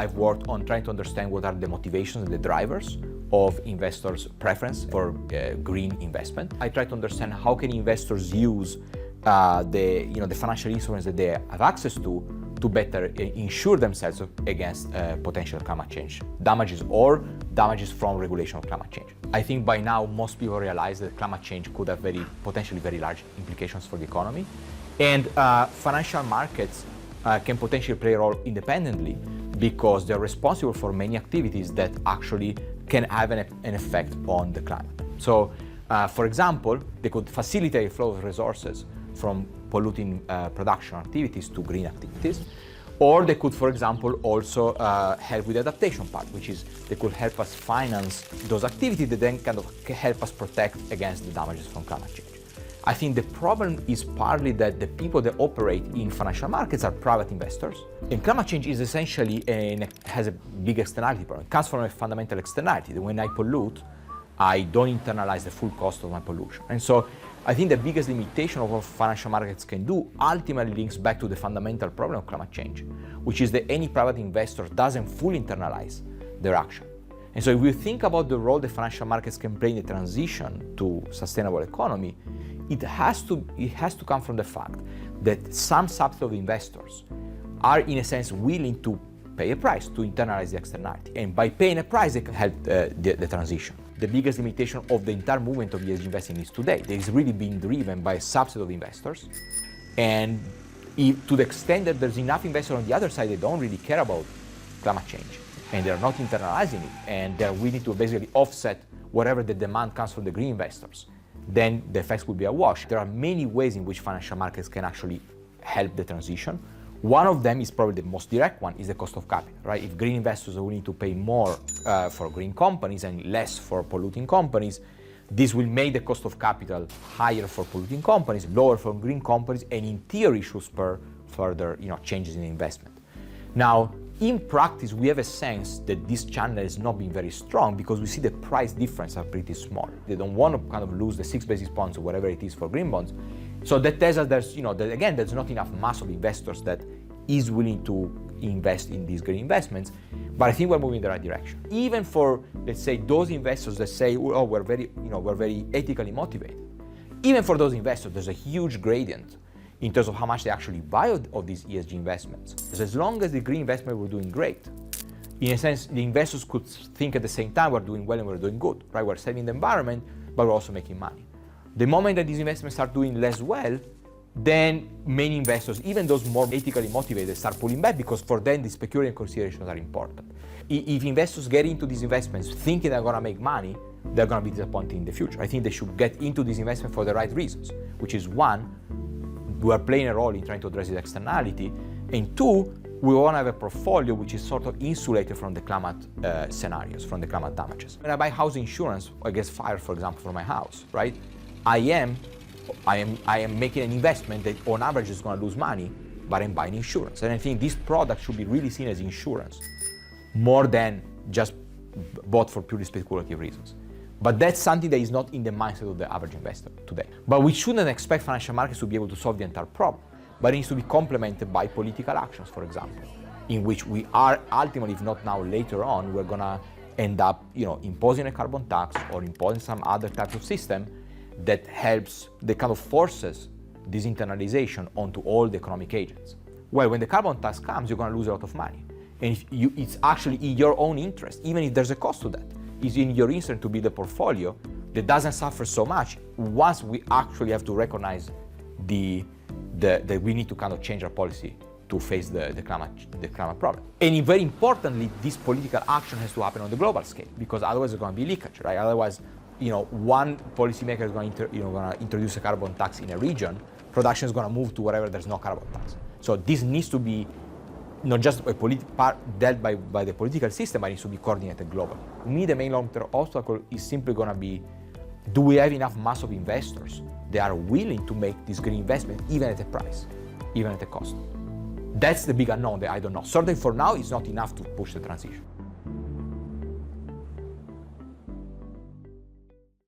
I've worked on trying to understand what are the motivations and the drivers of investors' preference for green investment. I try to understand how can investors use the financial instruments that they have access to better insure themselves against potential climate change damages or damages from regulation of climate change. I think by now most people realize that climate change could have potentially very large implications for the economy, and financial markets can potentially play a role independently because they're responsible for many activities that actually can have an effect on the climate. So, for example, they could facilitate the flow of resources from polluting production activities to green activities, or they could, for example, also help with the adaptation part, which is they could help us finance those activities that then kind of help us protect against the damages from climate change. I think the problem is partly that the people that operate in financial markets are private investors, and climate change is essentially has a big externality problem. It comes from a fundamental externality that when I pollute, I don't internalize the full cost of my pollution. And so I think the biggest limitation of what financial markets can do ultimately links back to the fundamental problem of climate change, which is that any private investor doesn't fully internalize their action. And so if we think about the role the financial markets can play in the transition to sustainable economy, it has to come from the fact that some subset of investors are in a sense willing to pay a price to internalize the externality. And by paying a price, they can help the transition. The biggest limitation of the entire movement of ESG investing is today. It is really being driven by a subset of investors. And to the extent that there's enough investors on the other side that don't really care about climate change, and they're not internalizing it, and they're willing to basically offset whatever the demand comes from the green investors, then the effects will be a wash. There are many ways in which financial markets can actually help the transition. One of them is probably the most direct one, is the cost of capital, right? If green investors are willing to pay more for green companies and less for polluting companies, this will make the cost of capital higher for polluting companies, lower for green companies, and in theory should spur further changes in investment. Now, in practice, we have a sense that this channel has not been very strong because we see the price difference are pretty small. They don't want to kind of lose the 6 basis points or whatever it is for green bonds. So that tells us there's not enough mass of investors that is willing to invest in these green investments. But I think we're moving in the right direction. Even for, let's say, those investors that say, oh, we're very ethically motivated. Even for those investors, there's a huge gradient in terms of how much they actually buy of these ESG investments. So as long as the green investment were doing great, in a sense, the investors could think at the same time we're doing well and we're doing good, right? We're saving the environment, but we're also making money. The moment that these investments start doing less well, then many investors, even those more ethically motivated, start pulling back because for them, these pecuniary considerations are important. If investors get into these investments thinking they're gonna make money, they're gonna be disappointed in the future. I think they should get into these investments for the right reasons, which is one, we are playing a role in trying to address this externality, and two, we want to have a portfolio which is sort of insulated from the climate scenarios, from the climate damages. When I buy house insurance against fire, for example, for my house, right? I am making an investment that on average is going to lose money, but I'm buying insurance. And I think this product should be really seen as insurance more than just bought for purely speculative reasons. But that's something that is not in the mindset of the average investor today. But we shouldn't expect financial markets to be able to solve the entire problem. But it needs to be complemented by political actions, for example, in which we are ultimately, if not now, later on, we're gonna end up, imposing a carbon tax or imposing some other type of system that helps, that kind of forces this internalization onto all the economic agents. Well, when the carbon tax comes, you're gonna lose a lot of money. And it's actually in your own interest, even if there's a cost to that. It's in your interest to build a portfolio that doesn't suffer so much once we actually have to recognize that we need to kind of change our policy to face the climate problem. And very importantly, this political action has to happen on the global scale because otherwise there's going to be leakage, right? Otherwise, one policymaker is going to introduce a carbon tax in a region, production is going to move to wherever there's no carbon tax. So this needs to be not just a part dealt by the political system, but it needs to be coordinated globally. To me, the main long-term obstacle is simply going to be, do we have enough mass of investors that are willing to make this green investment even at a price, even at a cost? That's the big unknown that I don't know. Certainly for now, it's not enough to push the transition.